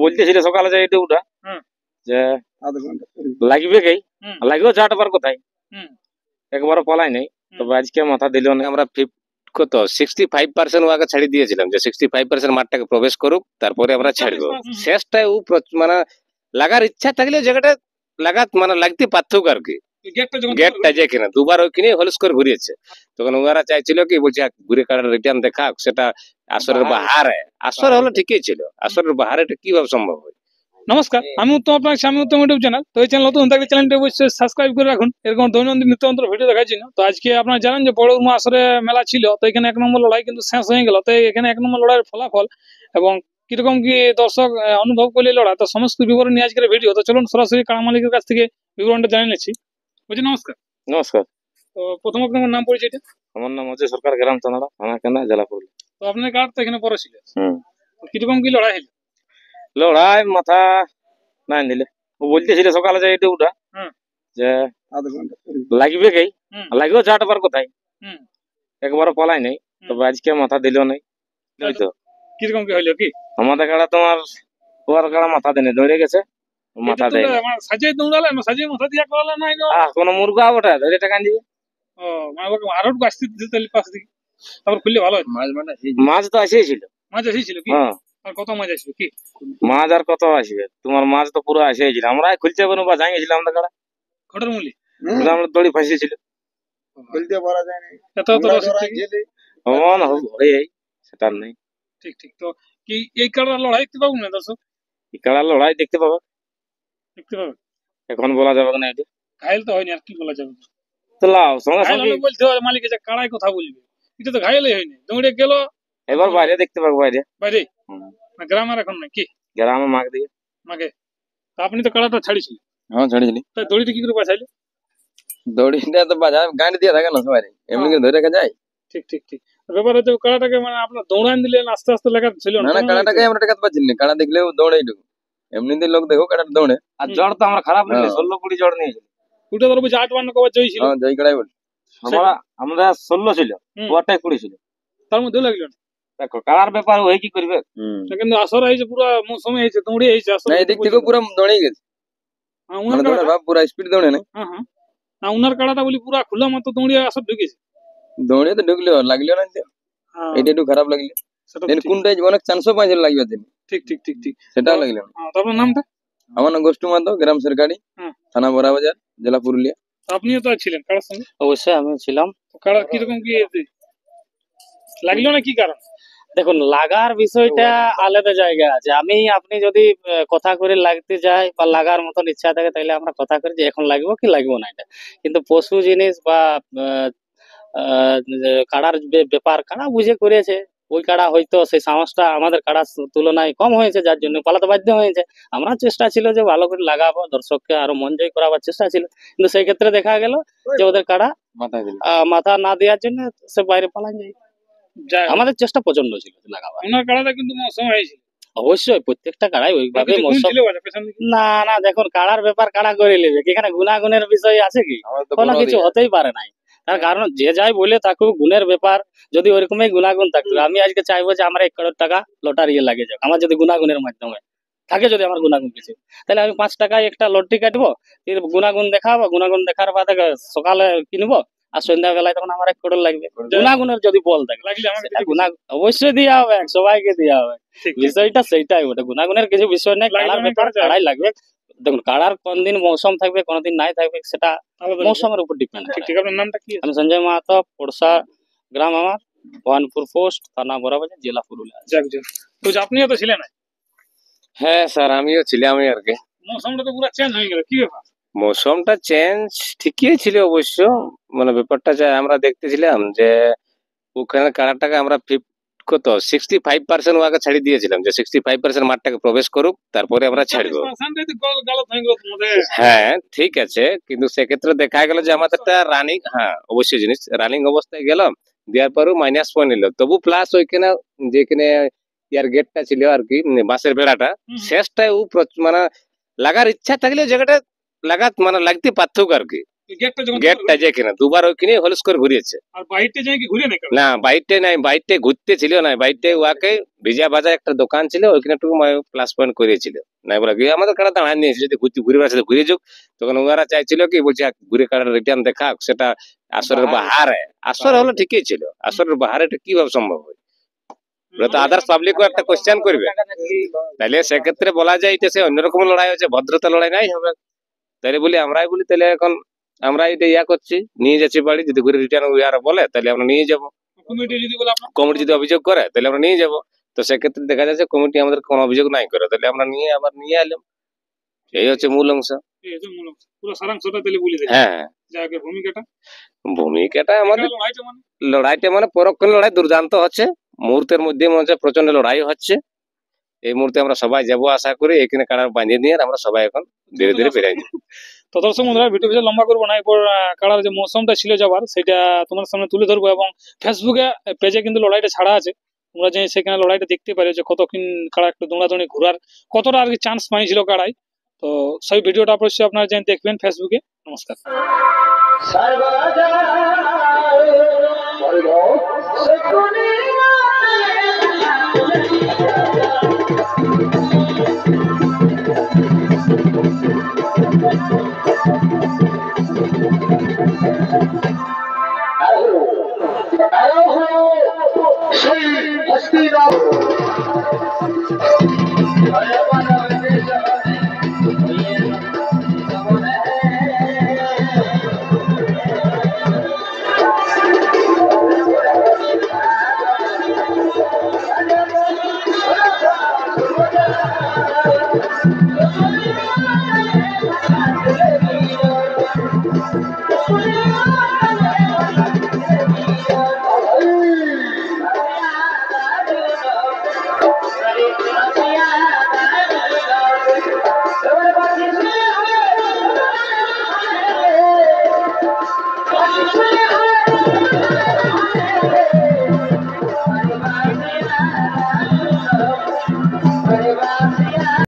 বলতেছিল সকালে যে এটা ওটা যে লাগবে কি লাগবে চাটবার কোথায় একবারও পলাই নাই, তবে আজকে মাথা দিল না। আমরা কত 65% ওয়াকে ছাড়ি দিয়েছিলাম যে 65% মাঠটাকে প্রবেশ করুক, তারপরে আমরা ছাড়বো। শেষটায় ও মানে লাগার ইচ্ছা থাকলে জায়গাটা মানে লাগতে পারতুক আর কি। গেটটা যেখানে দুবার ওইখানে হলস করে ঘুরিয়েছে, তখন ওরা চাইছিল কি বলছে ঘুরে কাটার রিটার্ন দেখাক, সেটা আসরের বাহারে। আসর হলো ঠিকই ছিল, আসরের বাহারে এটা কিভাবে সম্ভব হয়? নমস্কার, আমি উত্তম, আপনার আমি উত্তম ইউটিউব চ্যানেল। তো এই চ্যানেল নতুন থাকলে চ্যানেলটি অবশ্যই সাবস্ক্রাইব করে রাখুন এরকম দৈনন্দিন নিত্যন্তর ভিডিও দেখার জন্য। তো আজকে আপনারা জানেন যে বড় উর্মা আসরে মেলা ছিল, তো এখানে 1 নম্বর লড়াই কিন্তু শেষ হয়ে গেল। তো এখানে 1 নম্বর লড়াইয়ের ফলাফল এবং কিরকম কি দর্শক অনুভব করলে লড়াই, তো সমস্ত বিবরণ নিয়ে আজকের ভিডিও। তো চলুন সরাসরি কাড়া মালিকের কাছ থেকে বিবরণটা জানিয়ে নিচ্ছি। বলছি নমস্কার। নমস্কার। তো প্রথমত আপনার নাম পরিচয়টা? আমার নাম হচ্ছে সরকার, গ্রাম চানাড়া, থানা কেনা, জেলা পুরুলিয়া। তো আপনার কার্ড তো এখানে পরে ছিল, কিরকম কি লড়াই হলো? লড়াই মাথা নাই নিলে, ও বলতেছিল সকালে যে এটা ওটা যে লাগবে কি লাগবে চাটবার কোথায় একবারও পলাই নাই, তবে আজকে মাথা দিল নাই। তো কিরকম কি হইলো? কি আমাদের কাড়া তোমার ওর কাড়া মাথা দেনে ধরে গেছে, মাথা দেয় সাজিয়ে দৌড়ালে না, সাজিয়ে মাথা দিয়া করালে নাই না, কোন মুরগা ওটা ধরে টাকা দিবে। ও মানে আরো আসতে দিতে পাশ দিকে, তারপর খুললে ভালো হয়। মাছ তো আসেই ছিল, মাছ এসেছিল কি? আর কত মাছ আসবে কি? মাছ আর কত আসবে তোমার, মাছ তো পুরো আসেই ছিল। আমরা খুলতে পারবো বা জানিয়েছিলাম আমাদের কাড়া খটের মূল্য আমরা দড়ি ফাঁসিয়েছিল, খুলতে পারা যায় না এত তো সেটার নেই। ঠিক ঠিক। তো কি এই কাড়ার লড়াই দেখতে পাবো না দর্শক? এই কাড়ার লড়াই দেখতে পাবো, দেখতে পাবে, এখন বলা যাবে না। এটা ঘায়ল তো হয়নি, আর কি বলা যাবে? তো লাও সঙ্গে সঙ্গে বলতে হবে মালিক যে কাড়াই কথা বলবে, এটা তো ঘায়লই হয়নি, দৌড়ে গেল। এবার বাইরে দেখতে পাবো, বাইরে বাইরে না গ্রামের এখন নাই কি? গ্রামে মাগ দিয়ে মাগে। আপনি তো কাড়াটা ছাড়িয়েছিলেন? হ্যাঁ ছাড়িয়েছিলি। তাই দড়িটা কি করে বাঁচাইলে? দড়িটা তো বাজা গাঁট দিয়ে থাকে না সবাই, এমনি করে ধরে রাখা যায়। ঠিক ঠিক ঠিক। ব্যাপার হচ্ছে কাড়াটাকে মানে আপনার দৌড়ান দিলেন, আস্তে আস্তে লাগা ছিল না। না কাড়াটাকে আমরা টাকাতে পাচ্ছি না, কাড়া দেখলেও দৌড়াই ঢুকু, এমনিতে লোক দেখো কাড়াটা দৌড়ে। আর জ্বর তো আমরা খারাপ নিলে 16-20 জ্বর নিয়েছিল। ওটা ধরো বুঝে 8-52 কবার জয় ছিল। হ্যাঁ জয় কাড়াই বল। আমরা 16 ছিল, ওটাই 20 ছিল, তার মধ্যে লাগলো না। দেখো কাড়ার ব্যাপার ওই কি করবে। কিন্তু আসর হয়েছে পুরো মৌসুমে হয়েছে, দৌড়ে হয়েছে আসর। না এদিক থেকে পুরো দৌড়ে গেছে, মানে দৌড়ে ভাব পুরো স্পিড দৌড়ে না। হ্যাঁ হ্যাঁ, না উনার কাড়াটা বলি পুরো খোলা মতো দৌড়ে আসর ঢুকেছে। দৌড়ে তো ঢুকলো, লাগলো না তো, এটা একটু খারাপ লাগলো। কোনটাই অনেক চান্সও পাইছিল লাগবে। ঠিক ঠিক ঠিক ঠিক, সেটাও লাগলো না। তারপর নামটা? আমার নাম গোষ্ঠী মাতো, গ্রাম সরকারি, থানা বড়াবাজার, জেলা পুরুলিয়া। আপনিও তো ছিলেন কাড়ার সঙ্গে? অবশ্যই আমিও ছিলাম। কাড়া কিরকম কি লাগলো না, কি কারণ? দেখুন লাগার বিষয়টা আলাদা জায়গা আছে। আপনি যদি কথা করে লাগতে যাই বা লাগার মতন ইচ্ছা থাকে, তাহলে আমরা কথা করি যে এখন লাগবো কি লাগবো না। এটা কিন্তু পশু জিনিস বা কাড়ার ব্যাপার, কাড়া বুঝে করেছে। ওই কাড়া হয়তো সেই সাহসটা আমাদের কাড়ার তুলনায় কম হয়েছে, যার জন্য পালাতে বাধ্য হয়েছে। আমরা চেষ্টা ছিল যে ভালো করে লাগাবো, দর্শককে আরো মন জয় করাবার চেষ্টা ছিল, কিন্তু সেই ক্ষেত্রে দেখা গেল যে ওদের কাড়া মাথা না দেওয়ার জন্য সে বাইরে পালান যায়। আমাদের চেষ্টা প্রচন্ড ছিল লাগাবার। ওনার কাড়াটা কিন্তু মৌসুম হয়েছিল অবশ্যই, প্রত্যেকটা কাড়াই ওইভাবে মৌসুম। না না দেখুন কাড়ার ব্যাপার কাড়া করে নেবে, এখানে গুণাগুণের বিষয় আছে কি? কোনো কিছু হতেই পারে নাই। তার কারণ যে যাই বলে থাকুক, গুণের ব্যাপার যদি ওইরকমই গুণাগুণ থাকতো, আমি আজকে চাইবো যে আমার 1 কোটি টাকা লটারি লাগে যাক, আমার যদি গুণাগুণের মাধ্যমে থাকে, যদি আমার গুণাগুণ কিছু, তাহলে আমি 5 টাকায় একটা লটারি কাটবো, গুণাগুণ দেখাবো, গুণাগুণ দেখার বাদে সকালে কিনবো, আর সন্ধ্যা বেলায় তখন আমার 1 কোটি লাগবে। গুণাগুণের যদি বল থাকে অবশ্যই দেওয়া হবে, সবাইকে দেওয়া হবে। বিষয়টা সেইটাই ওটা, গুণাগুণের কিছু বিষয় নেই, কাড়ার ব্যাপার কাড়াই লাগবে। দেখুন কাড়ার কোনদিন মৌসুম থাকবে, কোনদিন নাই থাকবে, সেটা মৌসুমের উপর ডিপেন্ড। আপনার নামটা কি? আমি সঞ্জয় মাহাতো, পড়সা গ্রাম আমার, ভবানপুর পোস্ট, থানা বড়াবাজার, জেলা পুরুলিয়া। তো আপনিও তো ছিলেন? হ্যাঁ স্যার আমিও ছিলাম আর কি। মৌসুমটা তো পুরো চেঞ্জ হয়ে গেল, কি ব্যাপার? মৌসুমটা চেঞ্জ ঠিকই ছিল অবশ্য, মানে ব্যাপারটা যে আমরা দেখতেছিলাম যে ওখানে কাড়াটাকে আমরা কত 65% ওয়াকে ছাড়ি দিয়েছিলাম যে 65% মাঠটাকে প্রবেশ করুক, তারপরে আমরা ছাড়বো। হ্যাঁ ঠিক আছে, কিন্তু সেক্ষেত্রে দেখা গেল যে আমাদেরটা রানিং, হ্যাঁ অবশ্যই জিনিস রানিং অবস্থায় গেলাম, দেওয়ার পরও মাইনাস পয়েন্ট নিল, তবু প্লাস ওইখানে যেখানে ইয়ার গেটটা ছিল আর কি, বাঁশের বেড়াটা, শেষটায় ও মানে লাগার ইচ্ছা থাকলে জায়গাটা মানে লাগতে পারতুক আর কি। গেটটা যেখানে দুবার ওইখানে হলস করে ঘুরিয়েছে। আর বাইরটা যাই কি ঘুরে না বাইরটা নাই, বাইরটা ঘুরতে ছিল না, বাইরটা ওয়াকে ভিজা ভাজা একটা দোকান ছিল ওইখানে একটু প্লাস পয়েন্ট করেছিল নাই বলে গিয়ে আমাদের কাটা দাঁড়ায় নিয়েছে, যদি ঘুরে বেড়াচ্ছে ঘুরে যাক। তখন ওরা চাইছিল কি বলছে ঘুরে কাটার রিটার্ন দেখাক, সেটা আসরের বাহারে, আসর হলো ঠিকই ছিল, আসরের বাহারে এটা কিভাবে সম্ভব হয়? তো আদার্স পাবলিকও একটা কোশ্চেন করবে, তাহলে সেক্ষেত্রে বলা যায় এটা সে অন্যরকম লড়াই হচ্ছে, ভদ্রতা লড়াই নাই হবে। তাহলে বলি আমরাই বলি তাহলে এখন আমরা এটা ইয়া করছি, নিয়ে যাচ্ছি বাড়ি, যদি ঘুরে রিটার্ন ইয়ারা বলে তাহলে আমরা নিয়ে যাবো। কমিটি যদি অভিযোগ করে তাহলে আমরা নিয়ে যাবো। তো সেক্ষেত্রে দেখা যাচ্ছে কমিটি আমাদের কোনো অভিযোগ নাই করে, তাহলে আমরা আবার নিয়ে এলাম। এই হচ্ছে মূল অংশ। হ্যাঁ, ভূমিকাটা আমাদের লড়াইটা মানে পরক্ষণ লড়াই দুর্দান্ত হচ্ছে, মুহূর্তের মধ্যে মনে হচ্ছে প্রচন্ড লড়াই হচ্ছে। এই মুহূর্তে আমরা সবাই যাবো আশা করি, এখানে কাড়া বাঁধিয়ে নিয়ে আমরা সবাই এখন ধীরে ধীরে বেরাই যাবো। তো দর্শক বন্ধুরা ভিডিও বেশি লম্বা করবো না, এরপর কাড়ার যে মৌসুমটা ছিল যাবার সেটা তোমার সামনে তুলে ধরবো, এবং ফেসবুকে পেজে কিন্তু লড়াইটা ছাড়া আছে, তোমরা যে সেখানে লড়াইটা দেখতে পারো যে কতক্ষণ কাড়া একটু দৌড়াদৌড়ি ঘোরার কতটা আর কি চান্স পাইছিল কাড়াই। তো সেই ভিডিওটা অবশ্যই আপনারা যে দেখবেন ফেসবুকে। নমস্কার।